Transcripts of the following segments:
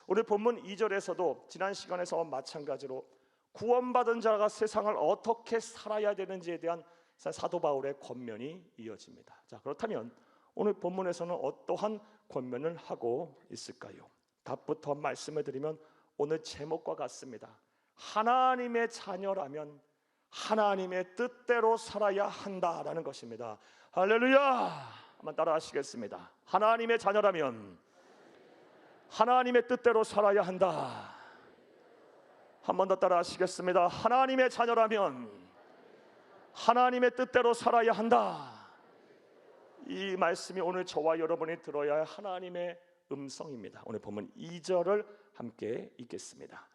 오늘 본문 2절에서도 지난 시간에서 마찬가지로 구원받은 자가 세상을 어떻게 살아야 되는지에 대한 사도 바울의 권면이 이어집니다. 자, 그렇다면 오늘 본문에서는 어떠한 권면을 하고 있을까요? 답부터 말씀을 드리면 오늘 제목과 같습니다. 하나님의 자녀라면 하나님의 뜻대로 살아야 한다라는 것입니다. 할렐루야! 한번 따라 하시겠습니다. 하나님의 자녀라면 하나님의 뜻대로 살아야 한다. 한 번 더 따라 하시겠습니다. 하나님의 자녀라면 하나님의 뜻대로 살아야 한다. 이 말씀이 오늘 저와 여러분이 들어야 할 하나님의 음성입니다. 오늘 보면 2절을 함께 읽겠습니다.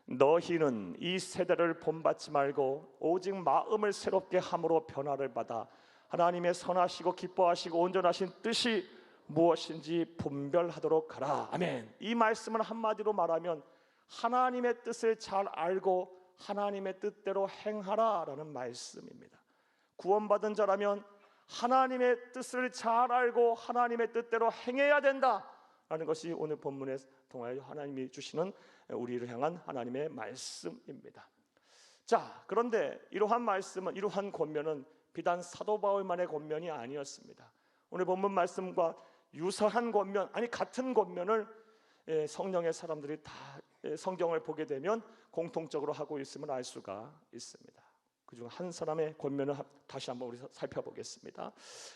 너희는 이 세대를 본받지 말고 오직 마음을 새롭게 함으로 변화를 받아 하나님의 선하시고 기뻐하시고 온전하신 뜻이 무엇인지 분별하도록 하라. 아멘. 이 말씀은 한마디로 말하면 하나님의 뜻을 잘 알고 하나님의 뜻대로 행하라라는 말씀입니다. 구원받은 자라면 하나님의 뜻을 잘 알고 하나님의 뜻대로 행해야 된다라는 것이 오늘 본문에 통하여 하나님이 주시는 우리를 향한 하나님의 말씀입니다. 자, 그런데 이러한 말씀은, 이러한 권면은 비단 사도 바울만의 권면이 아니었습니다. 오늘 본문 말씀과 유사한 권면, 아니 같은 권면을 성령의 사람들이 다 성경을 보게 되면 공통적으로 하고 있음을 알 수가 있습니다. 그중 한 사람의 권면을 다시 한번 우리 살펴보겠습니다.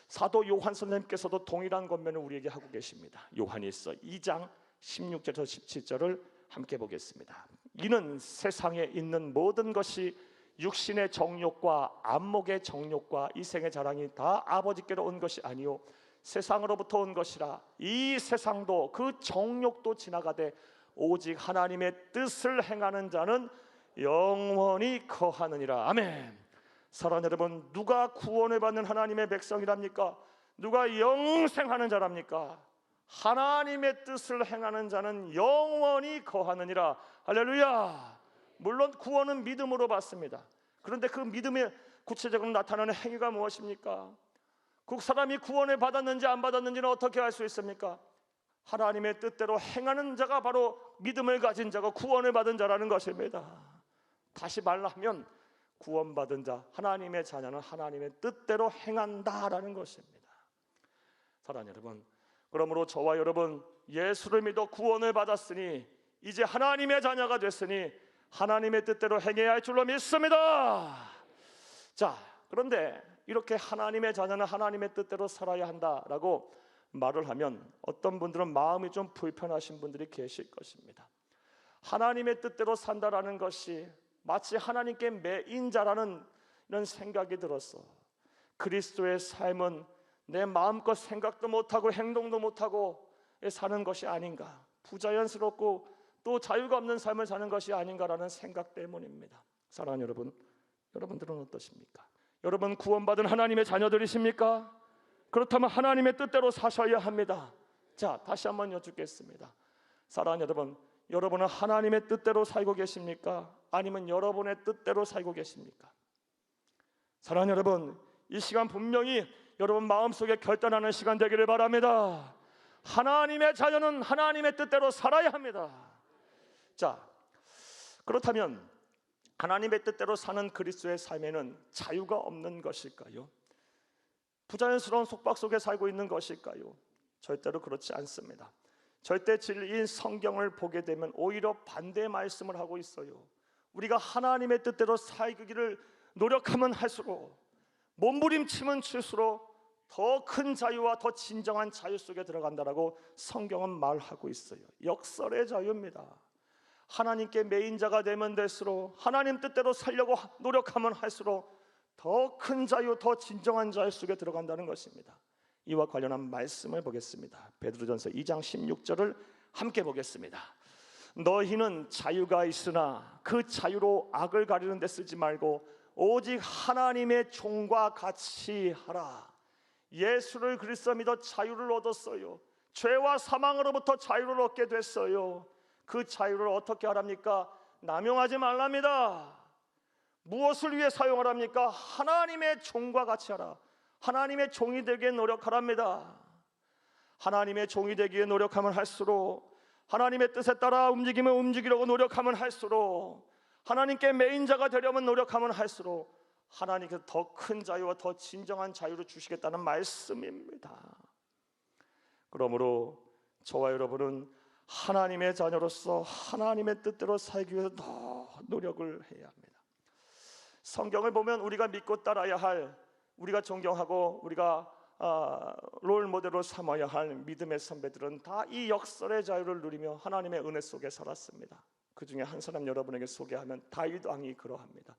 사도 요한 선생님께서도 동일한 권면을 우리에게 하고 계십니다. 요한일서 2장 16절에서 17절을 함께 보겠습니다. 이는 세상에 있는 모든 것이 육신의 정욕과 안목의 정욕과 이생의 자랑이 다 아버지께로 온 것이 아니요 세상으로부터 온 것이라. 이 세상도 그 정욕도 지나가되 오직 하나님의 뜻을 행하는 자는 영원히 거하느니라. 아멘. 사랑하는 여러분, 누가 구원을 받는 하나님의 백성이랍니까? 누가 영생하는 자랍니까? 하나님의 뜻을 행하는 자는 영원히 거하느니라. 할렐루야. 물론 구원은 믿음으로 받습니다. 그런데 그 믿음의 구체적으로 나타나는 행위가 무엇입니까? 그 사람이 구원을 받았는지 안 받았는지는 어떻게 알 수 있습니까? 하나님의 뜻대로 행하는 자가 바로 믿음을 가진 자고 구원을 받은 자라는 것입니다. 다시 말하면 구원받은 자, 하나님의 자녀는 하나님의 뜻대로 행한다라는 것입니다. 사랑하는 여러분, 그러므로 저와 여러분 예수를 믿어 구원을 받았으니 이제 하나님의 자녀가 됐으니 하나님의 뜻대로 행해야 할 줄로 믿습니다. 자, 그런데 이렇게 하나님의 자녀는 하나님의 뜻대로 살아야 한다라고 말을 하면 어떤 분들은 마음이 좀 불편하신 분들이 계실 것입니다. 하나님의 뜻대로 산다라는 것이 마치 하나님께 매인 자라는 이런 생각이 들었어. 그리스도의 삶은 내 마음껏 생각도 못하고 행동도 못하고 사는 것이 아닌가, 부자연스럽고 또 자유가 없는 삶을 사는 것이 아닌가라는 생각 때문입니다. 사랑하는 여러분, 여러분들은 어떠십니까? 여러분 구원받은 하나님의 자녀들이십니까? 그렇다면 하나님의 뜻대로 사셔야 합니다. 자, 다시 한번 여쭙겠습니다. 사랑하는 여러분, 여러분은 하나님의 뜻대로 살고 계십니까? 아니면 여러분의 뜻대로 살고 계십니까? 사랑하는 여러분, 이 시간 분명히 여러분 마음속에 결단하는 시간 되기를 바랍니다. 하나님의 자녀는 하나님의 뜻대로 살아야 합니다. 자, 그렇다면 하나님의 뜻대로 사는 그리스도의 삶에는 자유가 없는 것일까요? 부자연스러운 속박 속에 살고 있는 것일까요? 절대로 그렇지 않습니다. 절대 진리인 성경을 보게 되면 오히려 반대의 말씀을 하고 있어요. 우리가 하나님의 뜻대로 살기를 노력하면 할수록, 몸부림치면 칠수록 더 큰 자유와 더 진정한 자유 속에 들어간다라고 성경은 말하고 있어요. 역설의 자유입니다. 하나님께 매인 자가 되면 될수록, 하나님 뜻대로 살려고 노력하면 할수록 더 큰 자유, 더 진정한 자유 속에 들어간다는 것입니다. 이와 관련한 말씀을 보겠습니다. 베드로전서 2장 16절을 함께 보겠습니다. 너희는 자유가 있으나 그 자유로 악을 가리는 데 쓰지 말고 오직 하나님의 종과 같이 하라. 예수를 그리스도 믿어 자유를 얻었어요. 죄와 사망으로부터 자유를 얻게 됐어요. 그 자유를 어떻게 하랍니까? 남용하지 말랍니다. 무엇을 위해 사용하랍니까? 하나님의 종과 같이 하라. 하나님의 종이 되기에 노력하랍니다. 하나님의 종이 되기에 노력하면 할수록 하나님의 뜻에 따라 움직이면 움직이려고 노력하면 할수록, 하나님께 메인자가 되려면 노력하면 할수록 하나님께서 더 큰 자유와 더 진정한 자유를 주시겠다는 말씀입니다. 그러므로 저와 여러분은 하나님의 자녀로서 하나님의 뜻대로 살기 위해서 더 노력을 해야 합니다. 성경을 보면 우리가 믿고 따라야 할, 우리가 존경하고 우리가 롤 모델로 삼아야 할 믿음의 선배들은 다 이 역설의 자유를 누리며 하나님의 은혜 속에 살았습니다. 그 중에 한 사람 여러분에게 소개하면 다윗 왕이 그러합니다.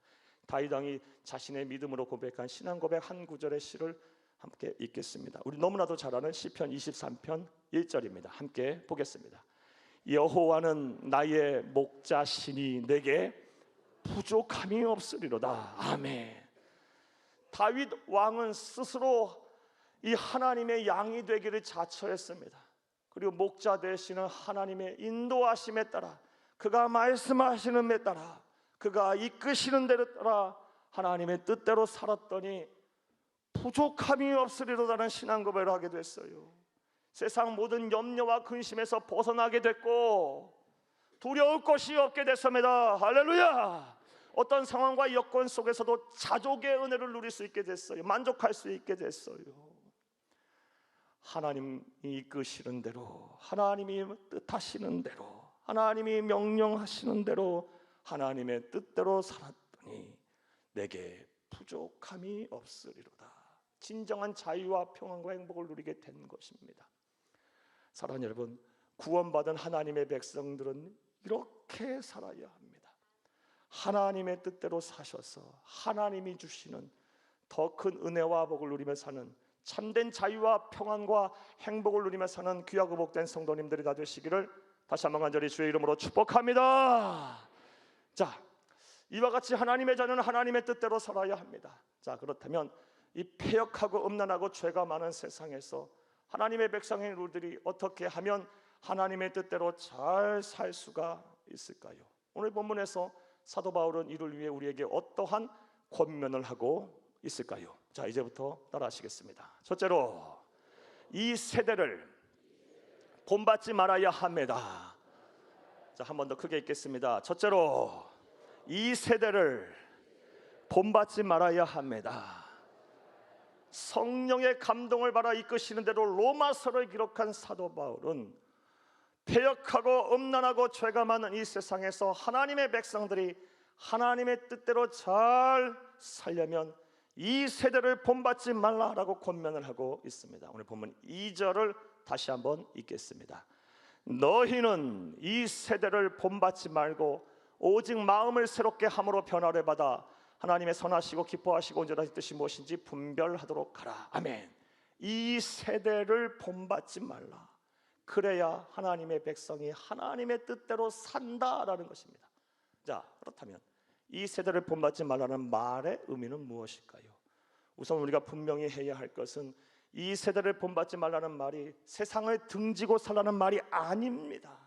다윗 왕이 자신의 믿음으로 고백한 신앙 고백 한 구절의 시를 함께 읽겠습니다. 우리 너무나도 잘 아는 시편 23편 1절입니다. 함께 보겠습니다. 여호와는 나의 목자시니 내게 부족함이 없으리로다. 아멘. 다윗 왕은 스스로 이 하나님의 양이 되기를 자처했습니다. 그리고 목자 되시는 하나님의 인도하심에 따라, 그가 말씀하시는 데 따라, 그가 이끄시는 대로 따라 하나님의 뜻대로 살았더니 부족함이 없으리로다는 신앙 고백을 하게 됐어요. 세상 모든 염려와 근심에서 벗어나게 됐고 두려울 것이 없게 됐습니다. 할렐루야. 어떤 상황과 여건 속에서도 자족의 은혜를 누릴 수 있게 됐어요. 만족할 수 있게 됐어요. 하나님이 이끄시는 대로, 하나님이 뜻하시는 대로, 하나님이 명령하시는 대로 하나님의 뜻대로 살았더니 내게 부족함이 없으리로다. 진정한 자유와 평안과 행복을 누리게 된 것입니다. 사랑하는 여러분, 구원받은 하나님의 백성들은 이렇게 살아야 합니다. 하나님의 뜻대로 사셔서 하나님이 주시는 더 큰 은혜와 복을 누리며 사는 참된 자유와 평안과 행복을 누리며 사는 귀하고 복된 성도님들이 다 되시기를 다시 한번 간절히 주의 이름으로 축복합니다. 자, 이와 같이 하나님의 자녀는 하나님의 뜻대로 살아야 합니다. 자, 그렇다면 이 패역하고 음란하고 죄가 많은 세상에서 하나님의 백성인 우리들이 어떻게 하면 하나님의 뜻대로 잘 살 수가 있을까요? 오늘 본문에서 사도 바울은 이를 위해 우리에게 어떠한 권면을 하고 있을까요? 자, 이제부터 따라하시겠습니다. 첫째로, 이 세대를 본받지 말아야 합니다. 자, 한 번 더 크게 읽겠습니다. 첫째로, 이 세대를 본받지 말아야 합니다. 성령의 감동을 받아 이끄시는 대로 로마서를 기록한 사도 바울은 패역하고 음란하고 죄가 많은 이 세상에서 하나님의 백성들이 하나님의 뜻대로 잘 살려면 이 세대를 본받지 말라라고 권면을 하고 있습니다. 오늘 본문 2절을 다시 한번 읽겠습니다. 너희는 이 세대를 본받지 말고 오직 마음을 새롭게 함으로 변화를 받아 하나님의 선하시고 기뻐하시고 온전하신 뜻이 무엇인지 분별하도록 하라. 아멘. 이 세대를 본받지 말라. 그래야 하나님의 백성이 하나님의 뜻대로 산다라는 것입니다. 자, 그렇다면 이 세대를 본받지 말라는 말의 의미는 무엇일까요? 우선 우리가 분명히 해야 할 것은 이 세대를 본받지 말라는 말이 세상을 등지고 살라는 말이 아닙니다.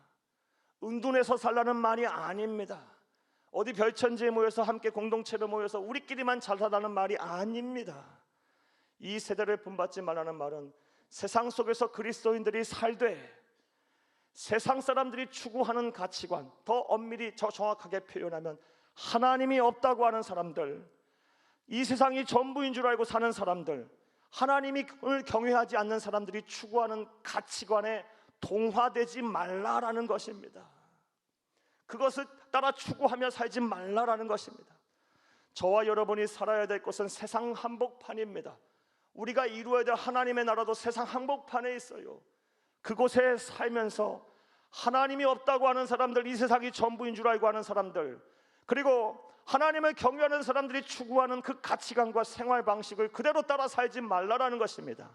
은둔해서 살라는 말이 아닙니다. 어디 별천지에 모여서 함께 공동체로 모여서 우리끼리만 잘 살라는 말이 아닙니다. 이 세대를 본받지 말라는 말은 세상 속에서 그리스도인들이 살되 세상 사람들이 추구하는 가치관, 더 엄밀히 정확하게 표현하면 하나님이 없다고 하는 사람들, 이 세상이 전부인 줄 알고 사는 사람들, 하나님을 경외하지 않는 사람들이 추구하는 가치관에 동화되지 말라라는 것입니다. 그것을 따라 추구하며 살지 말라라는 것입니다. 저와 여러분이 살아야 될 것은 세상 한복판입니다. 우리가 이루어야 될 하나님의 나라도 세상 한복판에 있어요. 그곳에 살면서 하나님이 없다고 하는 사람들, 이 세상이 전부인 줄 알고 하는 사람들, 그리고 하나님을 경외하는 사람들이 추구하는 그 가치관과 생활 방식을 그대로 따라 살지 말라라는 것입니다.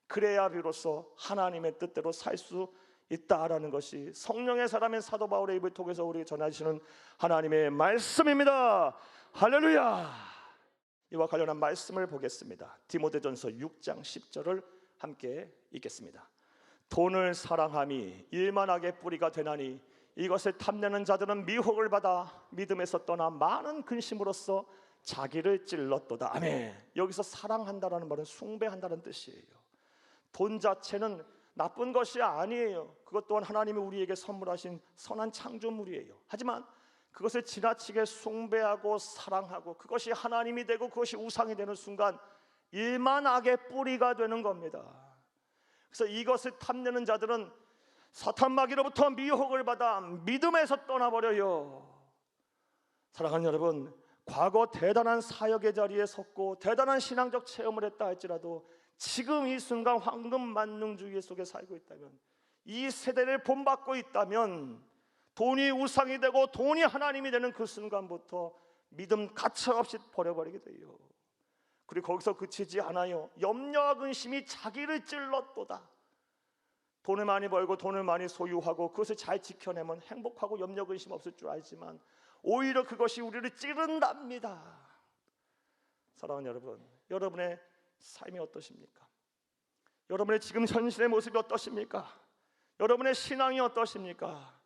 그래야 비로소 하나님의 뜻대로 살 수 있다라는 것이 성령의 사람인 사도 바울의 입을 통해서 우리에게 전하시는 하나님의 말씀입니다. 할렐루야. 이와 관련한 말씀을 보겠습니다. 디모데전서 6장 10절을 함께 읽겠습니다. 돈을 사랑함이 일만하게 뿌리가 되나니 이것을 탐내는 자들은 미혹을 받아 믿음에서 떠나 많은 근심으로써 자기를 찔렀도다. 아멘. 여기서 사랑한다라는 말은 숭배한다는 뜻이에요. 돈 자체는 나쁜 것이 아니에요. 그것 또한 하나님이 우리에게 선물하신 선한 창조물이에요. 하지만 그것을 지나치게 숭배하고 사랑하고 그것이 하나님이 되고 그것이 우상이 되는 순간 일만 악의 뿌리가 되는 겁니다. 그래서 이것을 탐내는 자들은 사탄 마귀로부터 미혹을 받아 믿음에서 떠나버려요. 사랑하는 여러분, 과거 대단한 사역의 자리에 섰고 대단한 신앙적 체험을 했다 할지라도 지금 이 순간 황금 만능주의 속에 살고 있다면, 이 세대를 본받고 있다면 돈이 우상이 되고 돈이 하나님이 되는 그 순간부터 믿음 가차없이 버려버리게 돼요. 그리고 거기서 그치지 않아요. 염려와 근심이 자기를 찔렀도다. 돈을 많이 벌고 돈을 많이 소유하고 그것을 잘 지켜내면 행복하고 염려 근심 없을 줄 알지만 오히려 그것이 우리를 찌른답니다. 사랑하는 여러분, 여러분의 삶이 어떠십니까? 여러분의 지금 현실의 모습이 어떠십니까? 여러분의 신앙이 어떠십니까?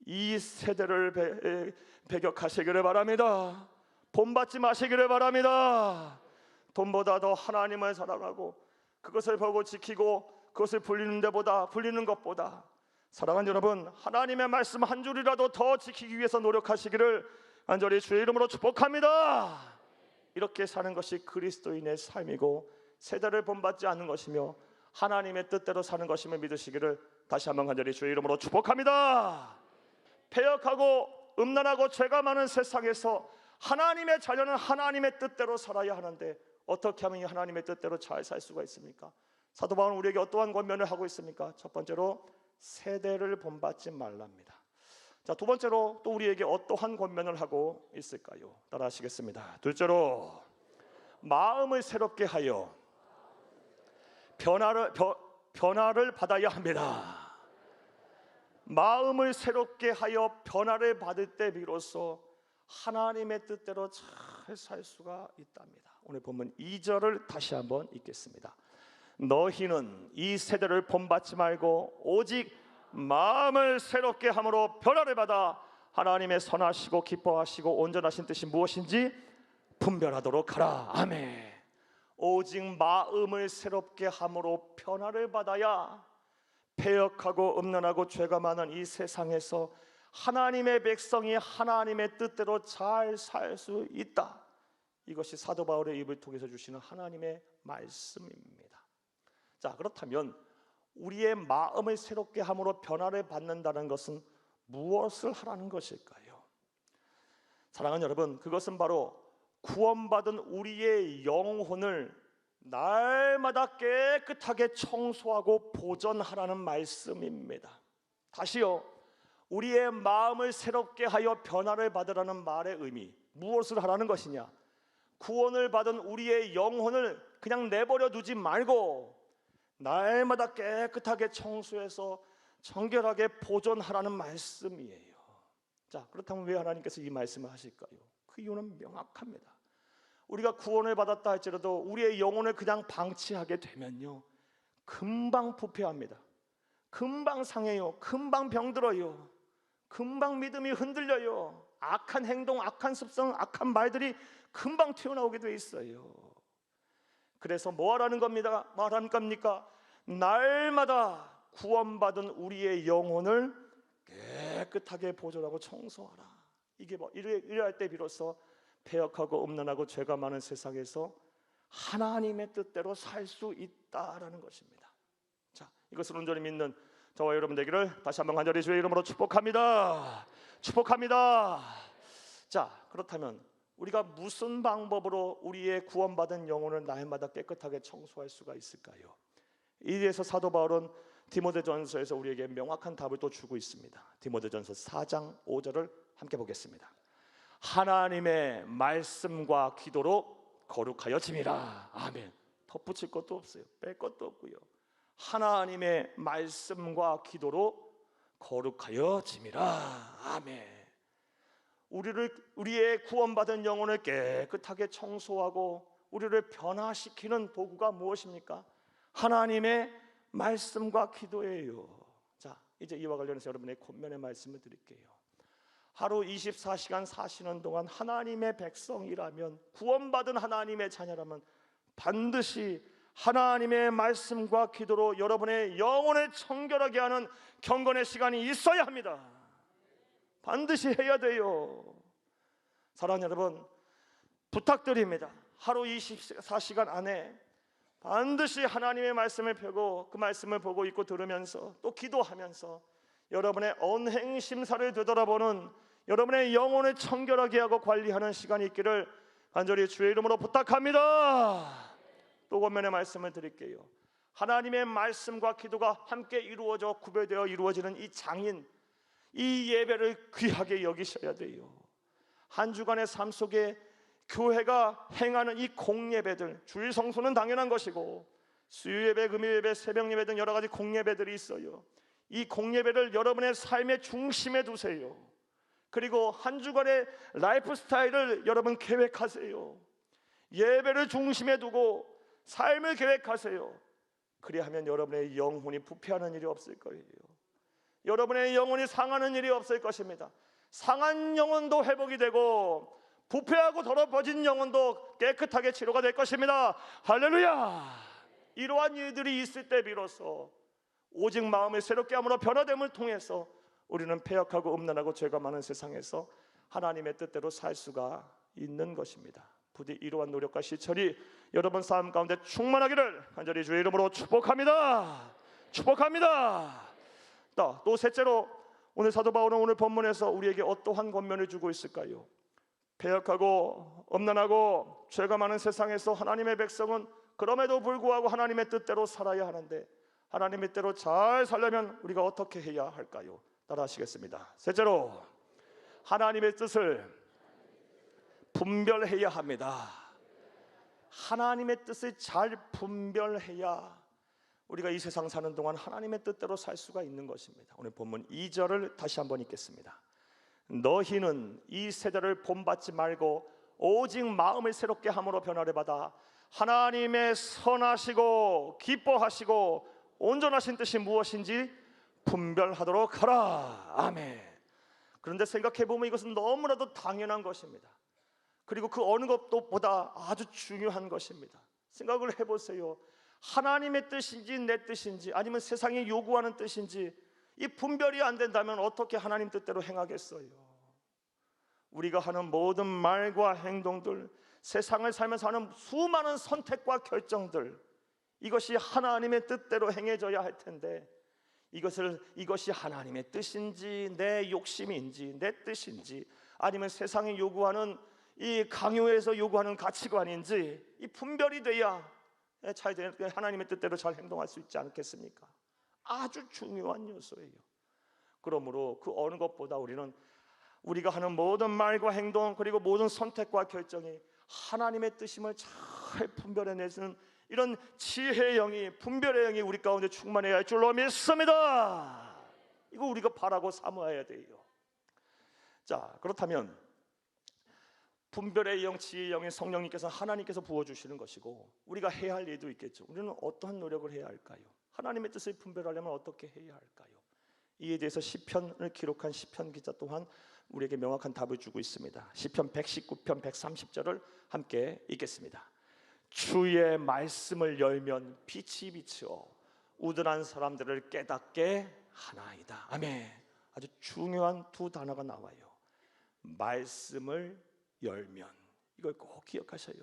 이 세대를 배격하시기를 바랍니다. 본받지 마시기를 바랍니다. 돈보다 더 하나님을 사랑하고 그것을 보고 지키고 그것을 불리는 것보다 사랑하는 여러분, 하나님의 말씀 한 줄이라도 더 지키기 위해서 노력하시기를 간절히 주의 이름으로 축복합니다. 이렇게 사는 것이 그리스도인의 삶이고 세대를 본받지 않는 것이며 하나님의 뜻대로 사는 것임을 믿으시기를 다시 한번 간절히 주의 이름으로 축복합니다. 패역하고 음란하고 죄가 많은 세상에서 하나님의 자녀는 하나님의 뜻대로 살아야 하는데 어떻게 하면 이 하나님의 뜻대로 잘 살 수가 있습니까? 사도 바울은 우리에게 어떠한 권면을 하고 있습니까? 첫 번째로 세대를 본받지 말랍니다. 자, 두 번째로 또 우리에게 어떠한 권면을 하고 있을까요? 따라 하시겠습니다. 둘째로 마음을 새롭게 하여 변화를 받아야 합니다. 마음을 새롭게 하여 변화를 받을 때 비로소 하나님의 뜻대로 잘 살 수가 있답니다. 오늘 본문 2절을 다시 한번 읽겠습니다. 너희는 이 세대를 본받지 말고 오직 마음을 새롭게 함으로 변화를 받아 하나님의 선하시고 기뻐하시고 온전하신 뜻이 무엇인지 분별하도록 하라. 아멘. 오직 마음을 새롭게 함으로 변화를 받아야 패역하고 음란하고 죄가 많은 이 세상에서 하나님의 백성이 하나님의 뜻대로 잘 살 수 있다. 이것이 사도 바울의 입을 통해서 주시는 하나님의 말씀입니다. 자, 그렇다면 우리의 마음을 새롭게 함으로 변화를 받는다는 것은 무엇을 하라는 것일까요? 사랑하는 여러분, 그것은 바로 구원받은 우리의 영혼을 날마다 깨끗하게 청소하고 보존하라는 말씀입니다. 다시요, 우리의 마음을 새롭게 하여 변화를 받으라는 말의 의미, 무엇을 하라는 것이냐? 구원을 받은 우리의 영혼을 그냥 내버려 두지 말고 날마다 깨끗하게 청소해서 정결하게 보존하라는 말씀이에요. 자, 그렇다면 왜 하나님께서 이 말씀을 하실까요? 그 이유는 명확합니다. 우리가 구원을 받았다 할지라도 우리의 영혼을 그냥 방치하게 되면요, 금방 부패합니다. 금방 상해요. 금방 병들어요. 금방 믿음이 흔들려요. 악한 행동, 악한 습성, 악한 말들이 금방 튀어나오게 돼 있어요. 그래서 뭐 하라는 겁니다? 말하는 겁니까? 날마다 구원받은 우리의 영혼을 깨끗하게 보존하고 청소하라. 이게 뭐 이래할 때 비로소 패역하고 음란하고 죄가 많은 세상에서 하나님의 뜻대로 살 수 있다라는 것입니다. 자, 이것을 온전히 믿는 저와 여러분 되기를 다시 한번 간절히 주의 이름으로 축복합니다. 축복합니다. 자, 그렇다면 우리가 무슨 방법으로 우리의 구원받은 영혼을 날마다 깨끗하게 청소할 수가 있을까요? 이에 대해서 사도 바울은 디모데전서에서 우리에게 명확한 답을 또 주고 있습니다. 디모데전서 4장 5절을 함께 보겠습니다. 하나님의 말씀과 기도로 거룩하여짐이라. 아멘. 덧붙일 것도 없어요. 뺄 것도 없고요. 하나님의 말씀과 기도로 거룩하여짐이라. 아멘. 우리의 구원받은 영혼을 깨끗하게 청소하고 우리를 변화시키는 도구가 무엇입니까? 하나님의 말씀과 기도예요. 자, 이제 이와 관련해서 여러분의 권면의 말씀을 드릴게요. 하루 24시간 사시는 동안 하나님의 백성이라면, 구원받은 하나님의 자녀라면 반드시 하나님의 말씀과 기도로 여러분의 영혼을 청결하게 하는 경건의 시간이 있어야 합니다. 반드시 해야 돼요. 사랑하는 여러분, 부탁드립니다. 하루 24시간 안에 반드시 하나님의 말씀을 펴고 그 말씀을 보고 읽고 들으면서 또 기도하면서 여러분의 언행 심사를 되돌아보는, 여러분의 영혼을 청결하게 하고 관리하는 시간이 있기를 간절히 주의 이름으로 부탁합니다. 또 권면의 말씀을 드릴게요. 하나님의 말씀과 기도가 함께 이루어져 구별되어 이루어지는 이 장인, 이 예배를 귀하게 여기셔야 돼요. 한 주간의 삶 속에 교회가 행하는 이 공예배들, 주일 성수는 당연한 것이고 수요예배, 금요예배, 새벽예배 등 여러 가지 공예배들이 있어요. 이 공예배를 여러분의 삶의 중심에 두세요. 그리고 한 주간의 라이프 스타일을 여러분 계획하세요. 예배를 중심에 두고 삶을 계획하세요. 그리하면 여러분의 영혼이 부패하는 일이 없을 거예요. 여러분의 영혼이 상하는 일이 없을 것입니다. 상한 영혼도 회복이 되고 부패하고 더럽어진 영혼도 깨끗하게 치료가 될 것입니다. 할렐루야. 이러한 일들이 있을 때 비로소 오직 마음을 새롭게 함으로 변화됨을 통해서 우리는 패역하고 음란하고 죄가 많은 세상에서 하나님의 뜻대로 살 수가 있는 것입니다. 부디 이러한 노력과 실천이 여러분 삶 가운데 충만하기를 간절히 주의 이름으로 축복합니다. 축복합니다. 또 셋째로, 오늘 사도 바울은 오늘 본문에서 우리에게 어떠한 권면을 주고 있을까요? 패역하고 음란하고 죄가 많은 세상에서 하나님의 백성은 그럼에도 불구하고 하나님의 뜻대로 살아야 하는데, 하나님의 뜻대로 잘 살려면 우리가 어떻게 해야 할까요? 따라 하시겠습니다. 셋째로, 하나님의 뜻을 분별해야 합니다. 하나님의 뜻을 잘 분별해야 우리가 이 세상 사는 동안 하나님의 뜻대로 살 수가 있는 것입니다. 오늘 본문 2절을 다시 한번 읽겠습니다. 너희는 이 세대를 본받지 말고 오직 마음을 새롭게 함으로 변화를 받아 하나님의 선하시고 기뻐하시고 온전하신 뜻이 무엇인지 분별하도록 하라. 아멘. 그런데 생각해보면 이것은 너무나도 당연한 것입니다. 그리고 그 어느 것보다 아주 중요한 것입니다. 생각을 해보세요. 하나님의 뜻인지 내 뜻인지 아니면 세상이 요구하는 뜻인지 이 분별이 안 된다면 어떻게 하나님 뜻대로 행하겠어요? 우리가 하는 모든 말과 행동들, 세상을 살면서 하는 수많은 선택과 결정들, 이것이 하나님의 뜻대로 행해져야 할 텐데 이것이 하나님의 뜻인지 내 욕심인지 내 뜻인지 아니면 세상이 요구하는 이 강요해서 요구하는 가치관인지 이 분별이 돼야 하나님의 뜻대로 잘 행동할 수 있지 않겠습니까? 아주 중요한 요소예요. 그러므로 그 어느 것보다 우리가 하는 모든 말과 행동 그리고 모든 선택과 결정이 하나님의 뜻임을 잘 분별해내는 이런 지혜의 영이, 분별의 영이 우리 가운데 충만해야 할 줄로 믿습니다. 이거 우리가 바라고 사모해야 돼요. 자, 그렇다면 분별의 영, 지혜의 영인 성령님께서 하나님께서 부어주시는 것이고 우리가 해야 할 일도 있겠죠. 우리는 어떠한 노력을 해야 할까요? 하나님의 뜻을 분별하려면 어떻게 해야 할까요? 이에 대해서 시편을 기록한 시편 기자 또한 우리에게 명확한 답을 주고 있습니다. 시편 119편 130절을 함께 읽겠습니다. 주의 말씀을 열면 빛이 비추어 우둔한 사람들을 깨닫게 하나이다. 아멘. 아주 중요한 두 단어가 나와요. 말씀을 열면, 이걸 꼭 기억하셔요.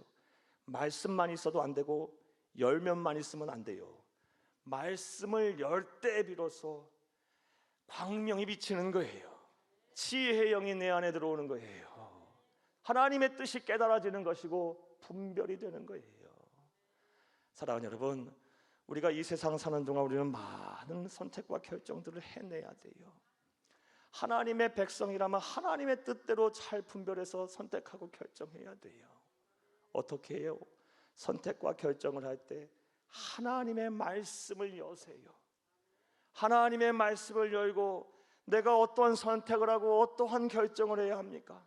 말씀만 있어도 안 되고 열면만 있으면 안 돼요. 말씀을 열 때 비로소 광명이 비치는 거예요. 지혜의 영이 내 안에 들어오는 거예요. 하나님의 뜻이 깨달아지는 것이고 분별이 되는 거예요. 사랑하는 여러분, 우리가 이 세상 사는 동안 우리는 많은 선택과 결정들을 해내야 돼요. 하나님의 백성이라면 하나님의 뜻대로 잘 분별해서 선택하고 결정해야 돼요. 어떻게 해요? 선택과 결정을 할 때 하나님의 말씀을 여세요. 하나님의 말씀을 열고 내가 어떠한 선택을 하고 어떠한 결정을 해야 합니까?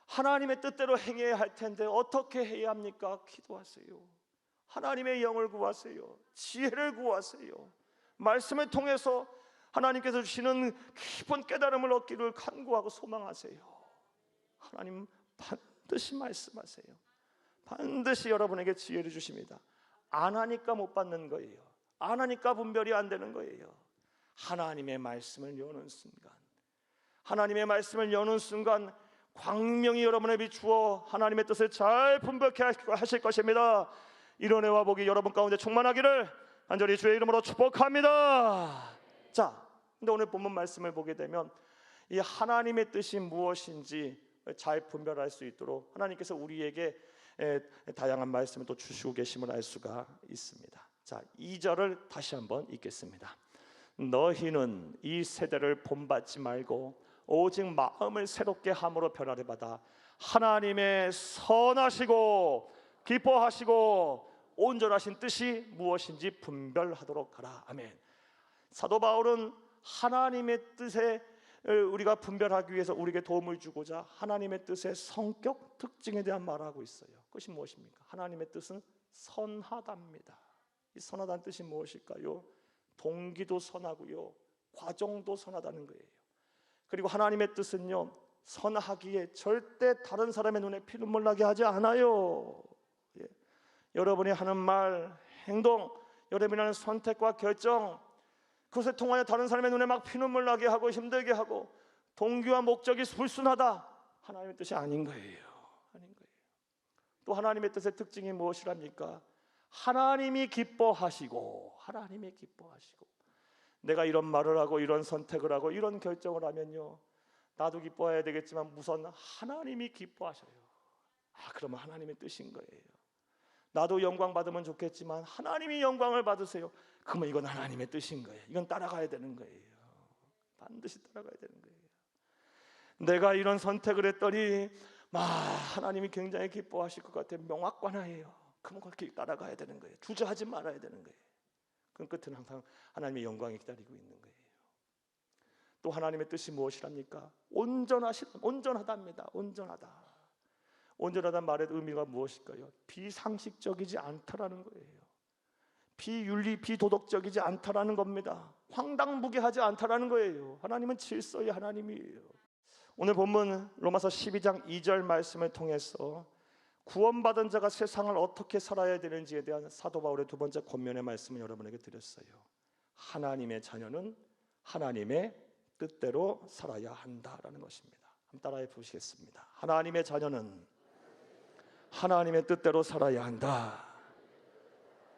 하나님의 뜻대로 행해야 할 텐데 어떻게 해야 합니까? 기도하세요. 하나님의 영을 구하세요. 지혜를 구하세요. 말씀을 통해서 하나님께서 주시는 깊은 깨달음을 얻기를 간구하고 소망하세요. 하나님 반드시 말씀하세요. 반드시 여러분에게 지혜를 주십니다. 안 하니까 못 받는 거예요. 안 하니까 분별이 안 되는 거예요. 하나님의 말씀을 여는 순간, 하나님의 말씀을 여는 순간 광명이 여러분에 비추어 하나님의 뜻을 잘 분별케 하실 것입니다. 이런 애와 복이 여러분 가운데 충만하기를 간절히 주의 이름으로 축복합니다. 자, 근데 오늘 본문 말씀을 보게 되면 이 하나님의 뜻이 무엇인지 잘 분별할 수 있도록 하나님께서 우리에게 다양한 말씀을 또 주시고 계심을 알 수가 있습니다. 자, 2절을 다시 한번 읽겠습니다. 너희는 이 세대를 본받지 말고 오직 마음을 새롭게 함으로 변화를 받아 하나님의 선하시고 기뻐하시고 온전하신 뜻이 무엇인지 분별하도록 하라. 아멘. 사도 바울은 하나님의 뜻에 우리가 분별하기 위해서 우리에게 도움을 주고자 하나님의 뜻의 성격 특징에 대한 말을 하고 있어요. 그것이 무엇입니까? 하나님의 뜻은 선하답니다. 이 선하다는 뜻이 무엇일까요? 동기도 선하고요, 과정도 선하다는 거예요. 그리고 하나님의 뜻은요, 선하기에 절대 다른 사람의 눈에 피눈물 나게 하지 않아요. 예. 여러분이 하는 말, 행동, 여러분이 하는 선택과 결정, 그것을 통하여 다른 사람의 눈에 막 피눈물 나게 하고 힘들게 하고 동기와 목적이 불순하다, 하나님의 뜻이 아닌 거예요. 아닌 거예요. 또 하나님의 뜻의 특징이 무엇이랍니까? 하나님이 기뻐하시고, 하나님이 기뻐하시고. 내가 이런 말을 하고 이런 선택을 하고 이런 결정을 하면요, 나도 기뻐해야 되겠지만 우선 하나님이 기뻐하셔요. 그러면 하나님의 뜻인 거예요. 나도 영광 받으면 좋겠지만 하나님이 영광을 받으세요. 그러면 이건 하나님의 뜻인 거예요. 이건 따라가야 되는 거예요. 반드시 따라가야 되는 거예요. 내가 이런 선택을 했더니 하나님이 굉장히 기뻐하실 것 같아요. 명확관하예요. 그럼 그렇게 따라가야 되는 거예요. 주저하지 말아야 되는 거예요. 그 끝은 항상 하나님의 영광이 기다리고 있는 거예요. 또 하나님의 뜻이 무엇이랍니까? 온전하답니다. 온전하다. 온전하다는 말의 의미가 무엇일까요? 비상식적이지 않다라는 거예요. 비윤리, 비도덕적이지 않다라는 겁니다. 황당무계하지 않다라는 거예요. 하나님은 질서의 하나님이에요. 오늘 본문 로마서 12장 2절 말씀을 통해서 구원받은 자가 세상을 어떻게 살아야 되는지에 대한 사도 바울의 두 번째 권면의 말씀을 여러분에게 드렸어요. 하나님의 자녀는 하나님의 뜻대로 살아야 한다라는 것입니다. 한번 따라해 보시겠습니다. 하나님의 자녀는 하나님의 뜻대로 살아야 한다.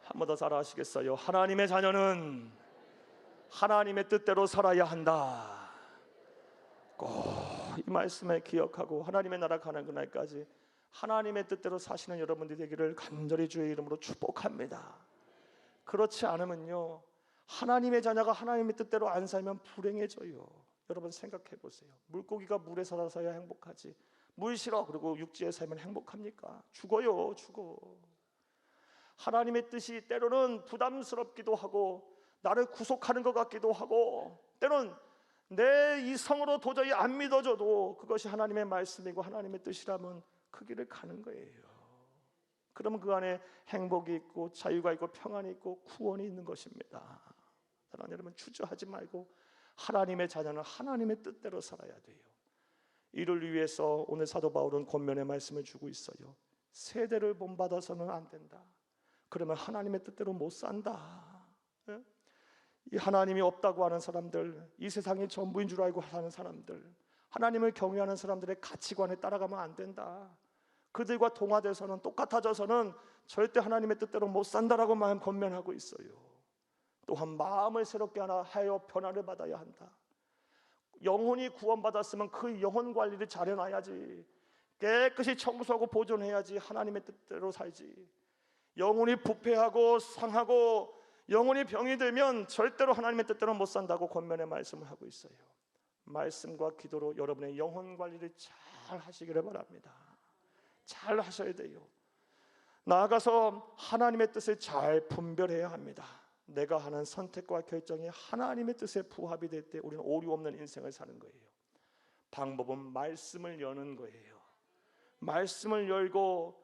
한 번 더 따라하시겠어요? 하나님의 자녀는 하나님의 뜻대로 살아야 한다. 꼭 이 말씀을 기억하고 하나님의 나라 가는 그날까지 하나님의 뜻대로 사시는 여러분들이 되기를 간절히 주의 이름으로 축복합니다. 그렇지 않으면요, 하나님의 자녀가 하나님의 뜻대로 안 살면 불행해져요. 여러분 생각해 보세요. 물고기가 물에 살아서야 행복하지, 물 싫어 그리고 육지에 살면 행복합니까? 죽어요. 죽어. 하나님의 뜻이 때로는 부담스럽기도 하고 나를 구속하는 것 같기도 하고 때로는 내 이성으로 도저히 안 믿어져도 그것이 하나님의 말씀이고 하나님의 뜻이라면 그 길을 가는 거예요. 그러면 그 안에 행복이 있고 자유가 있고 평안이 있고 구원이 있는 것입니다. 사랑하는 여러분, 주저하지 말고 하나님의 자녀는 하나님의 뜻대로 살아야 돼요. 이를 위해서 오늘 사도 바울은 권면의 말씀을 주고 있어요. 세대를 본받아서는 안 된다. 그러면 하나님의 뜻대로 못 산다. 이 하나님이 없다고 하는 사람들, 이 세상이 전부인 줄 알고 사는 사람들, 하나님을 경외하는 사람들의 가치관에 따라가면 안 된다. 그들과 동화돼서는 똑같아져서는 절대 하나님의 뜻대로 못 산다라고 마음 권면하고 있어요. 또한 마음을 새롭게 하여 변화를 받아야 한다. 영혼이 구원받았으면 그 영혼 관리를 잘해놔야지. 깨끗이 청소하고 보존해야지 하나님의 뜻대로 살지. 영혼이 부패하고 상하고 영혼이 병이 들면 절대로 하나님의 뜻대로 못 산다고 권면의 말씀을 하고 있어요. 말씀과 기도로 여러분의 영혼 관리를 잘 하시기를 바랍니다. 잘 하셔야 돼요. 나아가서 하나님의 뜻을 잘 분별해야 합니다. 내가 하는 선택과 결정이 하나님의 뜻에 부합이 될 때 우리는 오류 없는 인생을 사는 거예요. 방법은 말씀을 여는 거예요. 말씀을 열고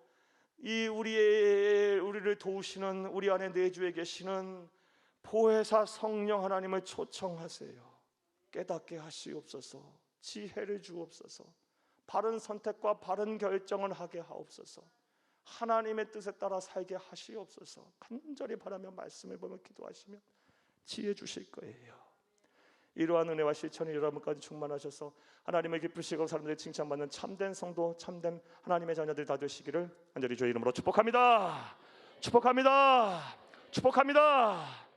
이 우리를 도우시는 우리 안에 내주에 계시는 보혜사 성령 하나님을 초청하세요. 깨닫게 하시옵소서. 지혜를 주옵소서. 바른 선택과 바른 결정을 하게 하옵소서. 하나님의 뜻에 따라 살게 하시옵소서. 간절히 바라며 말씀을 보며 기도하시면 지혜 주실 거예요. 이러한 은혜와 실천이 여러분까지 충만하셔서 하나님을 기쁘시고 사람들이 칭찬받는 참된 성도, 참된 하나님의 자녀들 다 되시기를 간절히 주의 이름으로 축복합니다. 축복합니다. 축복합니다.